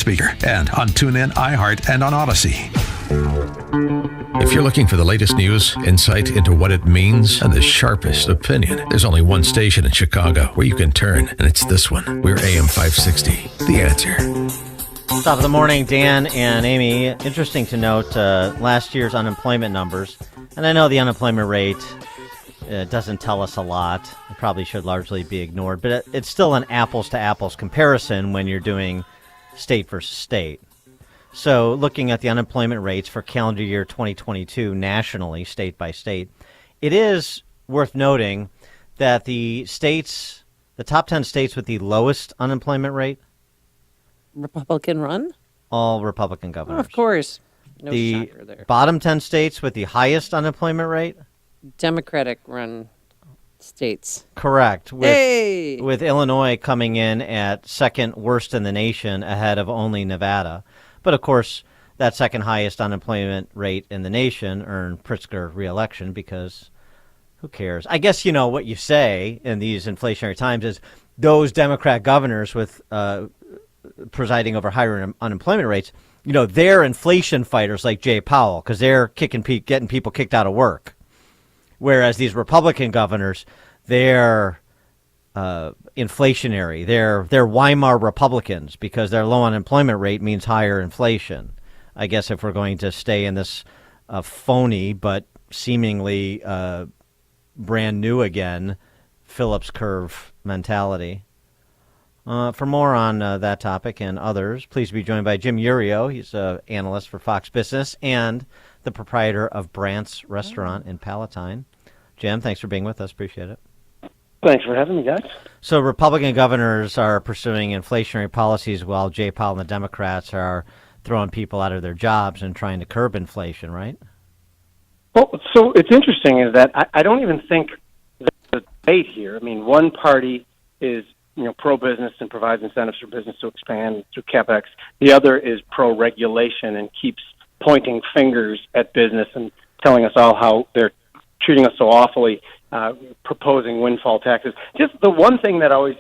speaker and on TuneIn, iHeart, and on Odyssey. If you're looking for the latest news, insight into what it means, and the sharpest opinion, there's only one station in Chicago where you can turn, and it's this one. We're AM 560, The Answer. Top of the morning, Dan and Amy. Interesting to note last year's unemployment numbers. And I know the unemployment rate doesn't tell us a lot. It probably should largely be ignored. But it's still an apples-to-apples comparison when you're doing state versus state. So looking at the unemployment rates for calendar year 2022 nationally, state by state, it is worth noting that the top 10 states with the lowest unemployment rate, Republican run? all Republican governors. Oh, of course. No the shocker there. bottom 10 states with the highest unemployment rate? Democratic run states. Correct. Hey! With Illinois coming in at second worst in the nation ahead of only Nevada. But, of course, that second highest unemployment rate in the nation earned Pritzker re-election because who cares? I guess, what you say in these inflationary times is those Democrat governors with presiding over higher unemployment rates, they're inflation fighters like Jay Powell because they're getting people kicked out of work. Whereas these Republican governors, they're inflationary. They're Weimar Republicans because their low unemployment rate means higher inflation. I guess if we're going to stay in this phony but seemingly brand new again Phillips curve mentality. For more on that topic and others, please be joined by Jim Iuorio. He's an analyst for Fox Business and the proprietor of Brandt's Restaurant in Palatine. Jim, thanks for being with us. Appreciate it. Thanks for having me, guys. So Republican governors are pursuing inflationary policies while Jay Powell and the Democrats are throwing people out of their jobs and trying to curb inflation, right? Well, so it's interesting is that I don't even think there's a debate here. I mean, one party is pro-business and provides incentives for business to expand through CapEx. The other is pro-regulation and keeps pointing fingers at business and telling us all how they're treating us so awfully, proposing windfall taxes. Just the one thing that always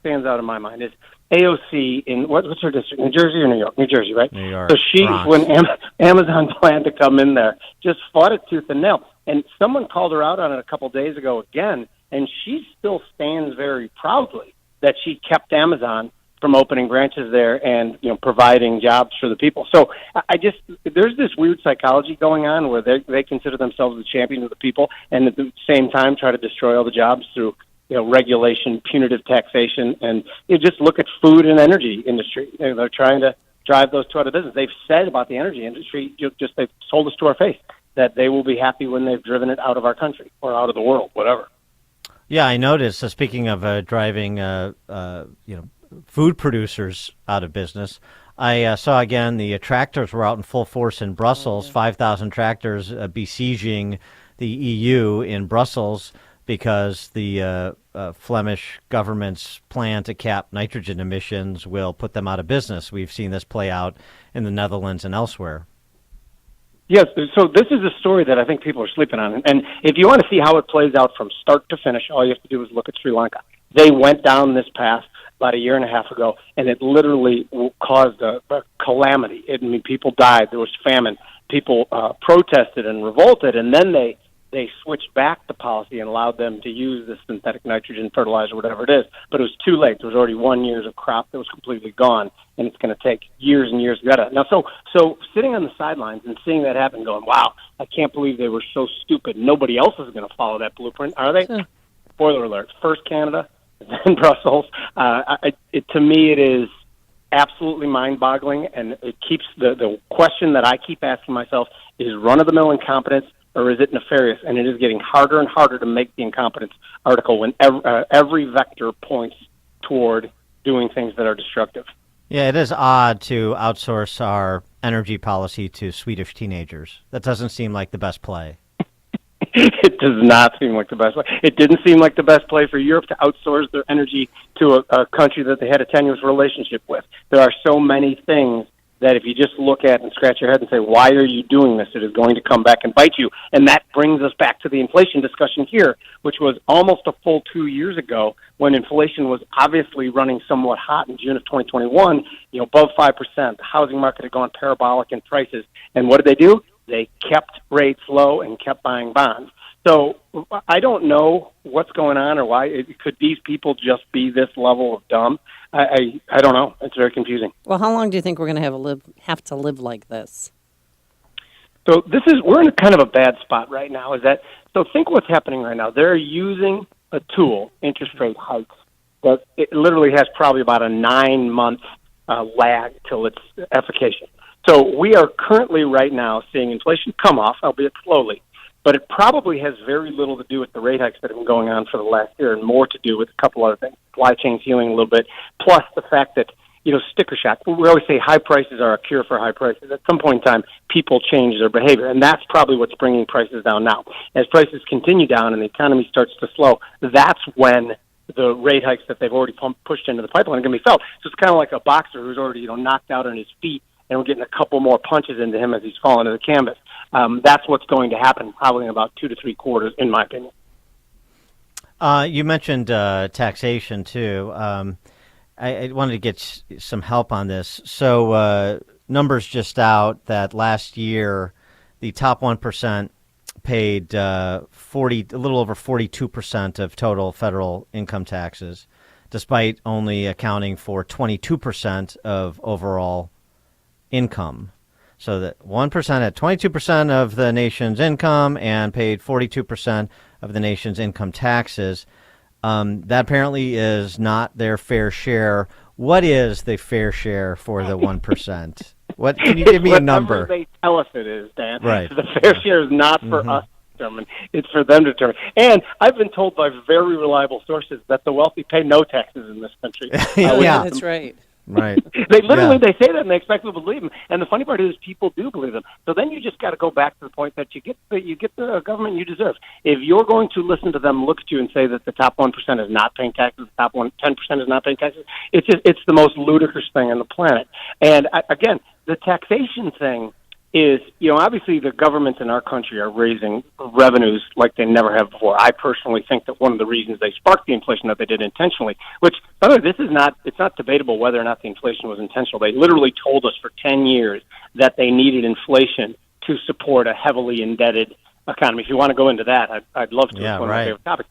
stands out in my mind is AOC in, what's her district, New Jersey or New York? New Jersey, right? New York. So Bronx. when Amazon planned to come in there, just fought it tooth and nail. And someone called her out on it a couple days ago again, and she still stands very proudly that she kept Amazon from opening branches there and providing jobs for the people. So there's this weird psychology going on where they consider themselves the champion of the people, and at the same time try to destroy all the jobs through regulation, punitive taxation, and just look at food and energy industry. They're trying to drive those two out of business. They've said about the energy industry, they've told us to our face that they will be happy when they've driven it out of our country or out of the world, whatever. Yeah, I noticed. Speaking of driving, food producers out of business, I saw again the tractors were out in full force in Brussels. 5,000 tractors besieging the EU in Brussels because the Flemish government's plan to cap nitrogen emissions will put them out of business. We've seen this play out in the Netherlands and elsewhere. Yes, so this is a story that I think people are sleeping on. And if you want to see how it plays out from start to finish, all you have to do is look at Sri Lanka. They went down this path about a year and a half ago, and it literally caused a calamity. People died. There was famine. People protested and revolted, and then they switched back the policy and allowed them to use the synthetic nitrogen fertilizer, whatever it is. But it was too late. There was already 1 year of crop that was completely gone, and it's going to take years and years to get it. Now, so sitting on the sidelines and seeing that happen, going, wow, I can't believe they were so stupid. Nobody else is going to follow that blueprint, are they? Sure. Spoiler alert, first Canada, then Brussels. To me, it is absolutely mind-boggling, and it keeps the question that I keep asking myself is run-of-the-mill incompetence, or is it nefarious? And it is getting harder and harder to make the incompetence article when every vector points toward doing things that are destructive. Yeah, it is odd to outsource our energy policy to Swedish teenagers. That doesn't seem like the best play. It does not seem like the best play. It didn't seem like the best play for Europe to outsource their energy to a country that they had a tenuous relationship with. There are so many things that if you just look at and scratch your head and say, why are you doing this? It is going to come back and bite you. And that brings us back to the inflation discussion here, which was almost a full 2 years ago when inflation was obviously running somewhat hot in June of 2021, above 5%. The housing market had gone parabolic in prices. And what did they do? They kept rates low and kept buying bonds. So I don't know what's going on or why. Could these people just be this level of dumb? I don't know. It's very confusing. Well, how long do you think we're going to have to live like this? So we're in kind of a bad spot right now. So think what's happening right now. They're using a tool, interest rate hikes, that it literally has probably about a 9-month lag till it's efficacious. So we are currently right now seeing inflation come off, albeit slowly. But it probably has very little to do with the rate hikes that have been going on for the last year and more to do with a couple other things. Supply chains healing a little bit, plus the fact that, sticker shock. We always say high prices are a cure for high prices. At some point in time, people change their behavior, and that's probably what's bringing prices down now. As prices continue down and the economy starts to slow, that's when the rate hikes that they've already pushed into the pipeline are going to be felt. So it's kind of like a boxer who's already, knocked out on his feet, and we're getting a couple more punches into him as he's falling to the canvas. That's what's going to happen probably in about 2 to 3 quarters, in my opinion. You mentioned taxation, too. I wanted to get some help on this. So numbers just out that last year, the top 1% paid a little over 42% of total federal income taxes, despite only accounting for 22% of overall income. So that 1% had 22% of the nation's income and paid 42% of the nation's income taxes. That apparently is not their fair share. What is the fair share for the 1%? What can you give me a number? Whatever they tell us it is, Dan. Right. The fair share is not for us to determine. It's for them to determine. And I've been told by very reliable sources that the wealthy pay no taxes in this country. Yeah. That's right. Right. They literally they say that and they expect people to believe them. And the funny part is people do believe them. So then you just got to go back to the point that you get the government you deserve. If you're going to listen to them, look at you and say that the top 1% is not paying taxes, the top 10% is not paying taxes, it's the most ludicrous thing on the planet. And again, the taxation thing is, obviously the governments in our country are raising revenues like they never have before. I personally think that one of the reasons they sparked the inflation that they did intentionally, which, by the way, it's not debatable whether or not the inflation was intentional. They literally told us for 10 years that they needed inflation to support a heavily indebted economy. If you want to go into that, I'd love to. Yeah, it's one right. of my favorite topics.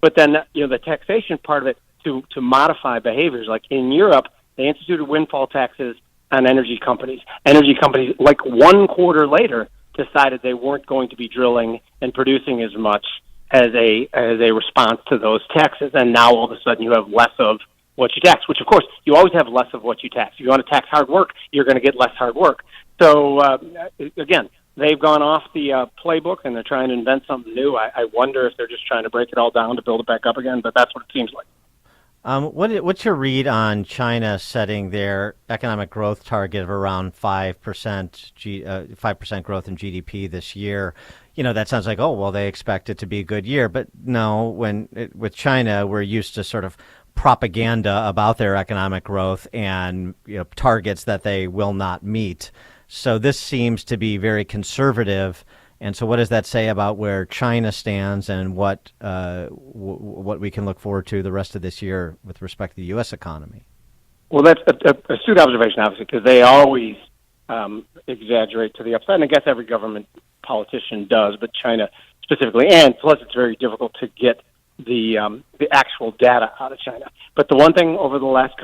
But then, the taxation part of it to modify behaviors, like in Europe, they instituted windfall taxes on energy companies. Energy companies, like 1 quarter later, decided they weren't going to be drilling and producing as much as a response to those taxes. And now all of a sudden you have less of what you tax, which of course you always have less of what you tax. If you want to tax hard work, you're going to get less hard work. So again, they've gone off the playbook and they're trying to invent something new. I wonder if they're just trying to break it all down to build it back up again, but that's what it seems like. What's your read on China setting their economic growth target of around 5%, 5% growth in GDP this year? That sounds like, they expect it to be a good year. But no, with China, we're used to sort of propaganda about their economic growth and targets that they will not meet. So this seems to be very conservative. And so what does that say about where China stands and what we can look forward to the rest of this year with respect to the U.S. economy? Well, that's a astute observation, obviously, because they always exaggerate to the upside. And I guess every government politician does, but China specifically. And plus, it's very difficult to get the actual data out of China. But the one thing over the last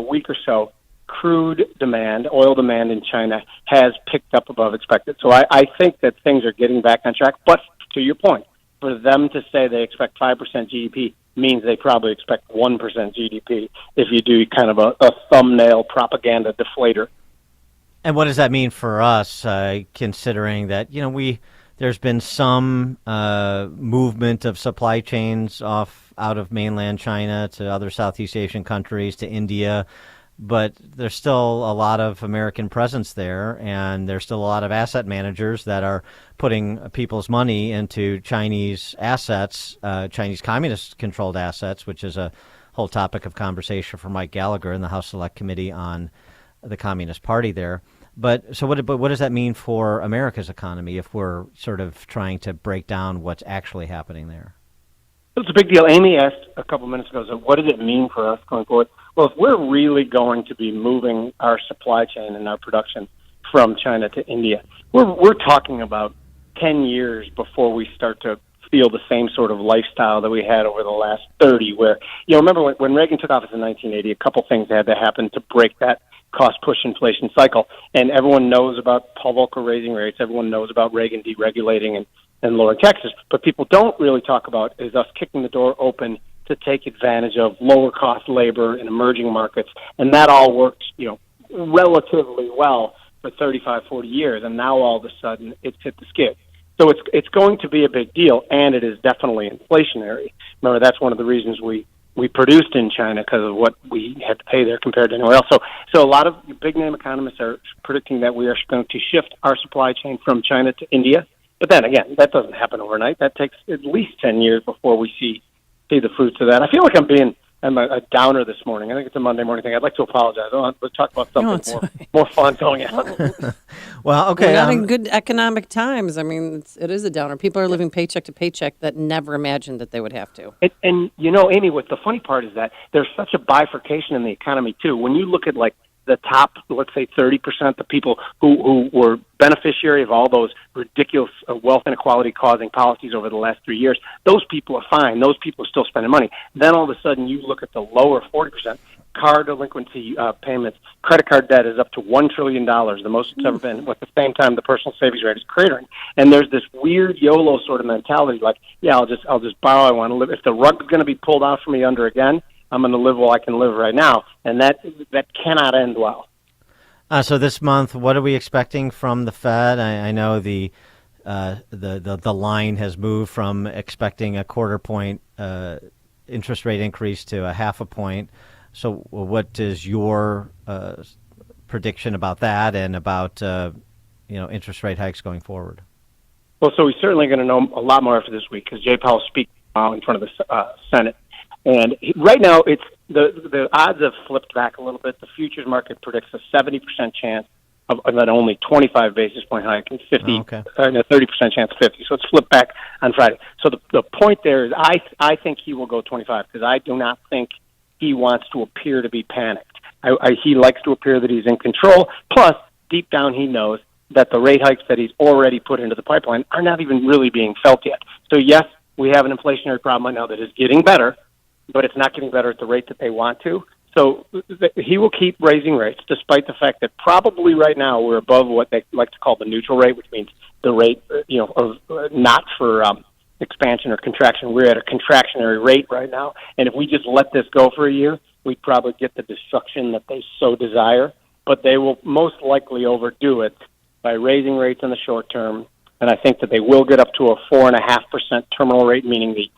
week or so, crude demand, oil demand in China has picked up above expected. So I think that things are getting back on track. But to your point, for them to say they expect 5% GDP means they probably expect 1% GDP if you do kind of a thumbnail propaganda deflator. And what does that mean for us, considering that, there's been some movement of supply chains out of mainland China to other Southeast Asian countries, to India, but there's still a lot of American presence there, and there's still a lot of asset managers that are putting people's money into Chinese assets, Chinese communist-controlled assets, which is a whole topic of conversation for Mike Gallagher in the House Select Committee on the Communist Party there. But what does that mean for America's economy if we're sort of trying to break down what's actually happening there? It's a big deal. Amy asked a couple of minutes ago, so what does it mean for us going forward? Well, if we're really going to be moving our supply chain and our production from China to India, we're talking about 10 years before we start to feel the same sort of lifestyle that we had over the last 30, where, remember when Reagan took office in 1980, a couple things had to happen to break that cost-push inflation cycle. And everyone knows about Paul Volcker raising rates. Everyone knows about Reagan deregulating and lowering taxes. But people don't really talk about is us kicking the door open to take advantage of lower-cost labor in emerging markets. And that all worked, relatively well for 35, 40 years. And now all of a sudden it's hit the skid. So it's going to be a big deal, and it is definitely inflationary. Remember, that's one of the reasons we produced in China, because of what we had to pay there compared to anywhere else. So a lot of big-name economists are predicting that we are going to shift our supply chain from China to India. But then, again, that doesn't happen overnight. That takes at least 10 years before we see the fruits of that. I feel like I'm a downer this morning. I think it's a Monday morning thing. I'd like to apologize. Let's talk about something more fun going on. Well, okay. We're not in good economic times. I mean, it is a downer. People are living paycheck to paycheck that never imagined that they would have to. And Amy, what the funny part is that there's such a bifurcation in the economy, too. When you look at, the top, let's say 30%, the people who were beneficiary of all those ridiculous wealth inequality causing policies over the last 3 years, those people are fine. Those people are still spending money. Then all of a sudden you look at the lower 40%, car delinquency payments, credit card debt is up to $1 trillion, the most it's ever been. At the same time, the personal savings rate is cratering. And there's this weird YOLO sort of mentality, I'll just borrow. I want to live. If the rug's going to be pulled out from me under again, I'm going to live while I can live right now, and that cannot end well. So this month, what are we expecting from the Fed? I know the line has moved from expecting a quarter point interest rate increase to a half a point. So what is your prediction about that and about interest rate hikes going forward? Well, so we're certainly going to know a lot more after this week because Jay Powell speaks in front of the Senate. And right now, it's the odds have flipped back a little bit. The futures market predicts a 70% chance of that only 25 basis point hike and 30% chance of 50. So it's flipped back on Friday. So the point there is I think he will go 25 because I do not think he wants to appear to be panicked. He likes to appear that he's in control. Plus, deep down, he knows that the rate hikes that he's already put into the pipeline are not even really being felt yet. So yes, we have an inflationary problem right now that is getting better, but it's not getting better at the rate that they want to. So he will keep raising rates, despite the fact that probably right now we're above what they like to call the neutral rate, which means the rate, of not for expansion or contraction. We're at a contractionary rate right now, and if we just let this go for a year, we'd probably get the destruction that they so desire. But they will most likely overdo it by raising rates in the short term, and I think that they will get up to a 4.5% terminal rate, meaning the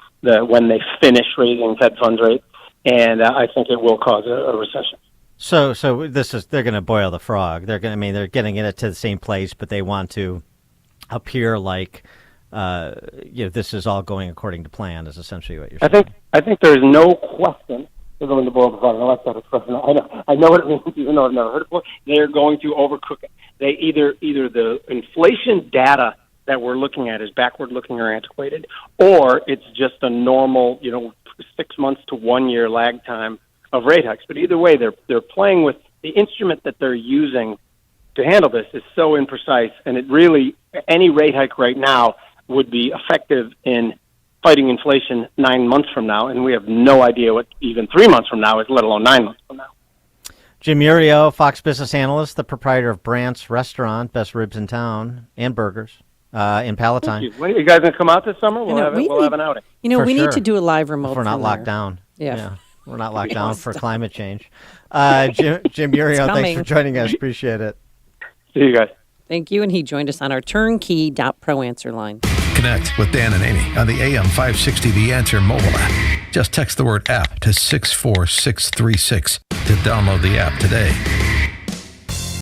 when they finish raising Fed funds rate, and I think it will cause a recession. So they're going to boil the frog. They're getting it to the same place, but they want to appear like this is all going according to plan. Is essentially what you're saying. I think there is no question they're going to boil the frog. I like that expression. I know what it means, even though I've never heard it before. They're going to overcook it. They either the inflation data that we're looking at is backward-looking or antiquated, or it's just a normal, 6 months to 1 year lag time of rate hikes. But either way, they're playing with the instrument that they're using to handle this is so imprecise, and it really, any rate hike right now would be effective in fighting inflation 9 months from now, and we have no idea what even 3 months from now is, let alone 9 months from now. Jim Iuorio, Fox Business Analyst, the proprietor of Brandt's Restaurant, best ribs in town, and burgers. In Palatine. Thank you. When are you guys going to come out this summer? We'll have an outing. We need to do a live remote. If we're not from locked there. down. Yeah. We're not locked down for climate change. Jim Iuorio, thanks for joining us. Appreciate it. See you guys. Thank you. And he joined us on our turnkey.pro answer line. Connect with Dan and Amy on the AM 560 The Answer mobile app. Just text the word app to 64636 to download the app today.